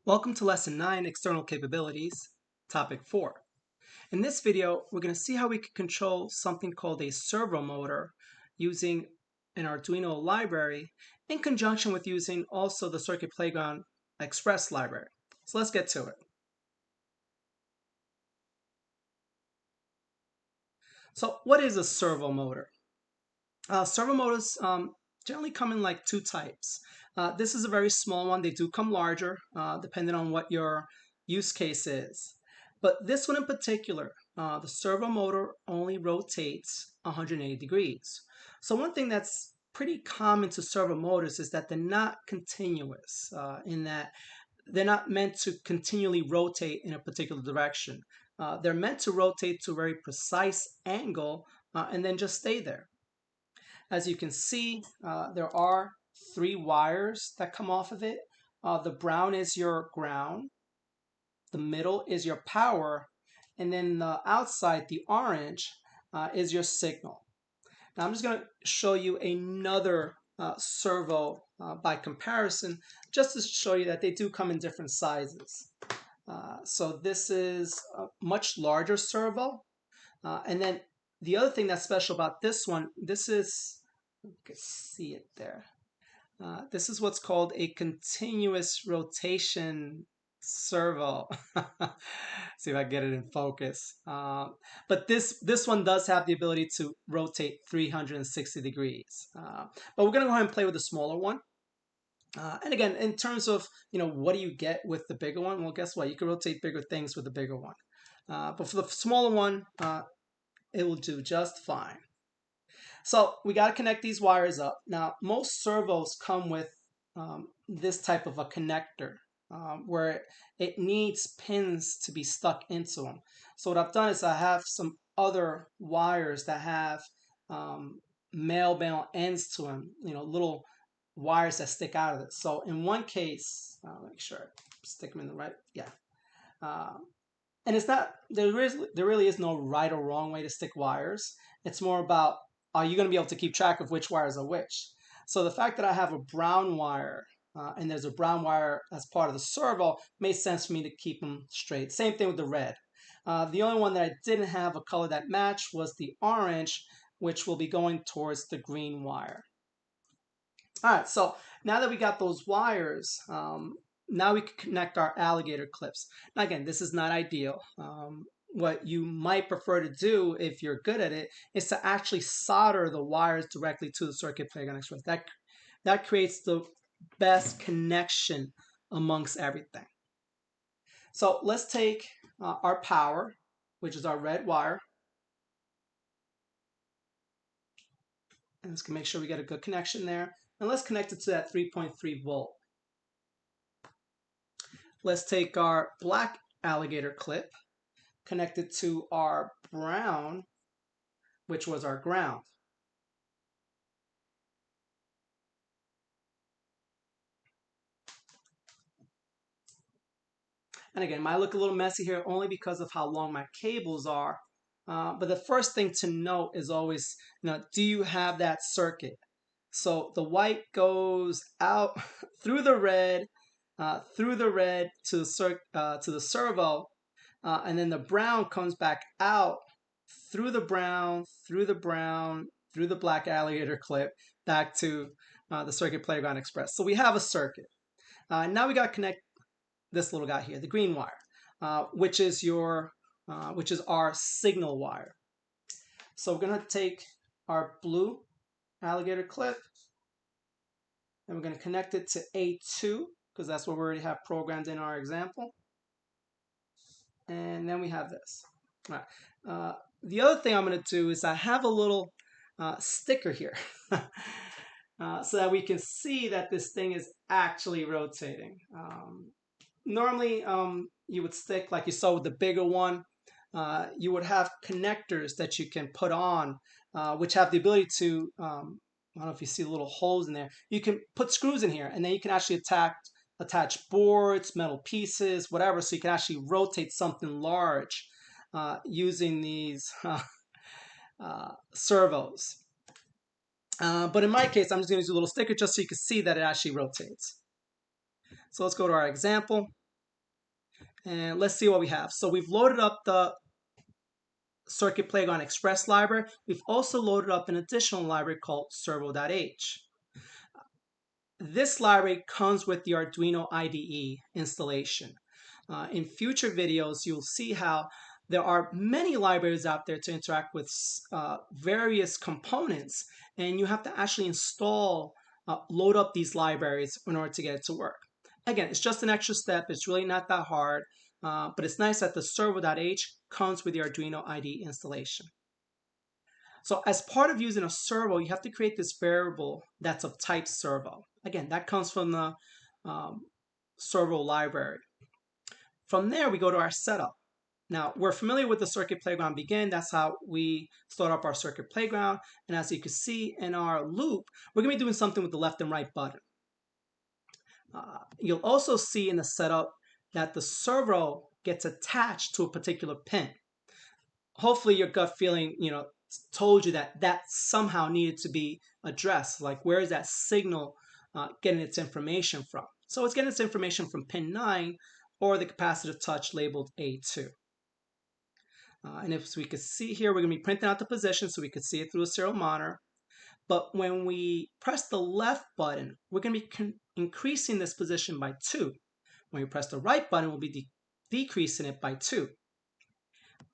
Welcome to Lesson 9, External Capabilities, Topic 4. In this video, we're going to see how we can control something called a servo motor using an Arduino library in conjunction with using also the Circuit Playground Express library. So let's get to it. So what is a servo motor? Servo motors generally come in like two types. This is a very small one. They do come larger depending on what your use case is. But this one in particular, the servo motor only rotates 180 degrees. So one thing that's pretty common to servo motors is that they're not continuous in that they're not meant to continually rotate in a particular direction. They're meant to rotate to a very precise angle and then just stay there. As you can see, there are 3 wires that come off of it. The brown is your ground, the middle is your power, and then the outside, the orange, is your signal. Now I'm just going to show you another servo by comparison, just to show you that they do come in different sizes. So this is a much larger servo, and then the other thing that's special about this one, this is, you can see it there. This is what's called a continuous rotation servo. See if I get it in focus. But this one does have the ability to rotate 360 degrees. But we're going to go ahead and play with the smaller one. And again, in terms of, what do you get with the bigger one? Well, guess what? You can rotate bigger things with the bigger one. But for the smaller one, it will do just fine. So we got to connect these wires up. Now, most servos come with this type of a connector where it needs pins to be stuck into them. So what I've done is I have some other wires that have male ends to them, little wires that stick out of it. So in one case, I'll make sure I stick them in the right, yeah. And it's not, there really is no right or wrong way to stick wires. It's more about, are you going to be able to keep track of which wires are which? So the fact that I have a brown wire and there's a brown wire as part of the servo made sense for me to keep them straight. Same thing with the red. The only one that I didn't have a color that matched was the orange, which will be going towards the green wire. All right, so now that we got those wires, now we can connect our alligator clips. Now again, this is not ideal. What you might prefer to do if you're good at it is to actually solder the wires directly to the Circuit Playground Express. That creates the best connection amongst everything. So let's take our power, which is our red wire, and let's make sure we get a good connection there. And let's connect it to that 3.3 volt. Let's take our black alligator clip, connected to our brown, which was our ground. And again, it might look a little messy here only because of how long my cables are. But the first thing to note is always, do you have that circuit? So the white goes out through the red to the servo, and then the brown comes back out through the brown, through the black alligator clip, back to the Circuit Playground Express. So we have a circuit. Now we got to connect this little guy here, the green wire, which is our signal wire. So we're going to take our blue alligator clip and we're going to connect it to A2 because that's what we already have programmed in our example. And then we have this. All right. The other thing I'm going to do is I have a little sticker here so that we can see that this thing is actually rotating. Normally, you would stick, like you saw with the bigger one, you would have connectors that you can put on, which have the ability to, I don't know if you see little holes in there. You can put screws in here, and then you can actually attach boards, metal pieces, whatever, so you can actually rotate something large using these servos. But in my case, I'm just going to use a little sticker just so you can see that it actually rotates. So let's go to our example. And let's see what we have. So we've loaded up the Circuit Playground Express library. We've also loaded up an additional library called servo.h. This library comes with the Arduino IDE installation. In future videos, you'll see how there are many libraries out there to interact with various components, and you have to actually load up these libraries in order to get it to work. Again, it's just an extra step. It's really not that hard, but it's nice that the servo.h comes with the Arduino IDE installation. So as part of using a servo, you have to create this variable that's of type servo. Again, that comes from the servo library. From there, we go to our setup. Now, we're familiar with the Circuit Playground begin. That's how we start up our Circuit Playground. And as you can see in our loop, we're going to be doing something with the left and right button. You'll also see in the setup that the servo gets attached to a particular pin. Hopefully your gut feeling, told you that that somehow needed to be addressed. Like, where is that signal getting its information from? So it's getting its information from pin 9 or the capacitive touch labeled A2. And if we could see here, we're going to be printing out the position so we could see it through a serial monitor. But when we press the left button, we're going to be increasing this position by 2. When we press the right button, we'll be decreasing it by 2.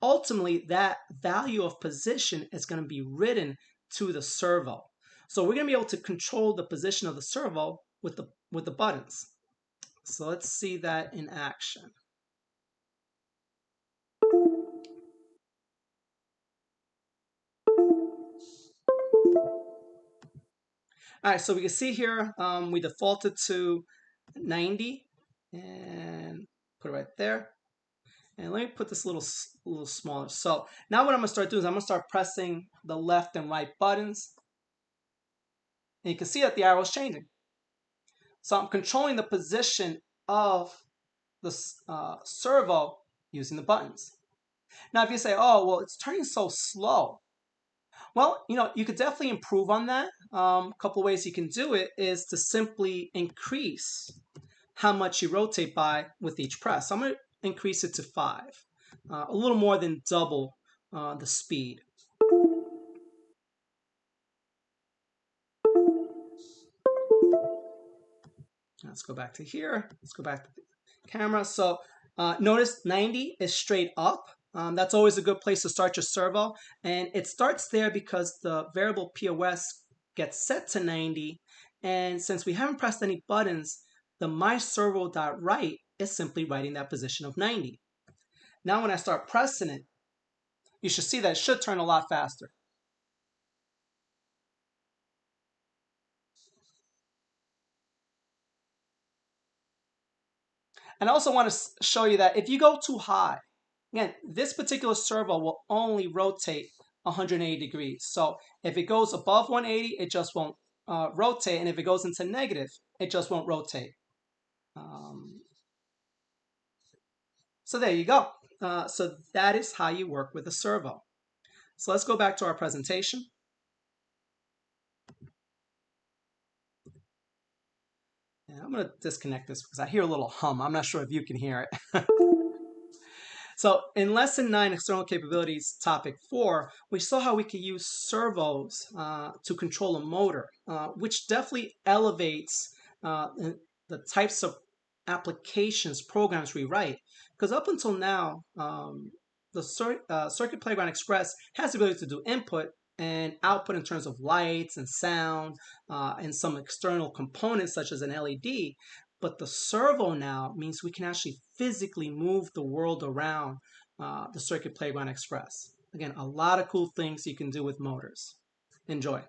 Ultimately, that value of position is going to be written to the servo. So we're going to be able to control the position of the servo with the buttons. So let's see that in action. All right, so we can see here we defaulted to 90 and put it right there. And let me put this a little smaller. So now what I'm going to start doing is I'm going to start pressing the left and right buttons. And you can see that the arrow is changing. So I'm controlling the position of the servo using the buttons. Now if you say, oh, well, it's turning so slow. Well, you could definitely improve on that. A couple of ways you can do it is to simply increase how much you rotate by with each press. So I'm going to increase it to 5, a little more than double the speed. Let's go back to here. Let's go back to the camera. So notice 90 is straight up. That's always a good place to start your servo. And it starts there because the variable POS gets set to 90. And since we haven't pressed any buttons, the myservo.write is simply writing that position of 90. Now when I start pressing it, you should see that it should turn a lot faster. And I also want to show you that if you go too high, again, this particular servo will only rotate 180 degrees. So if it goes above 180, it just won't rotate. And if it goes into negative, it just won't rotate. So there you go. So that is how you work with a servo. So let's go back to our presentation. And I'm going to disconnect this because I hear a little hum. I'm not sure if you can hear it. So in Lesson 9, External Capabilities, Topic 4, we saw how we could use servos to control a motor, which definitely elevates the types of applications, programs we write. Because up until now, the Circuit Playground Express has the ability to do input and output in terms of lights and sound and some external components such as an LED. But the servo now means we can actually physically move the world around the Circuit Playground Express. Again, a lot of cool things you can do with motors. Enjoy.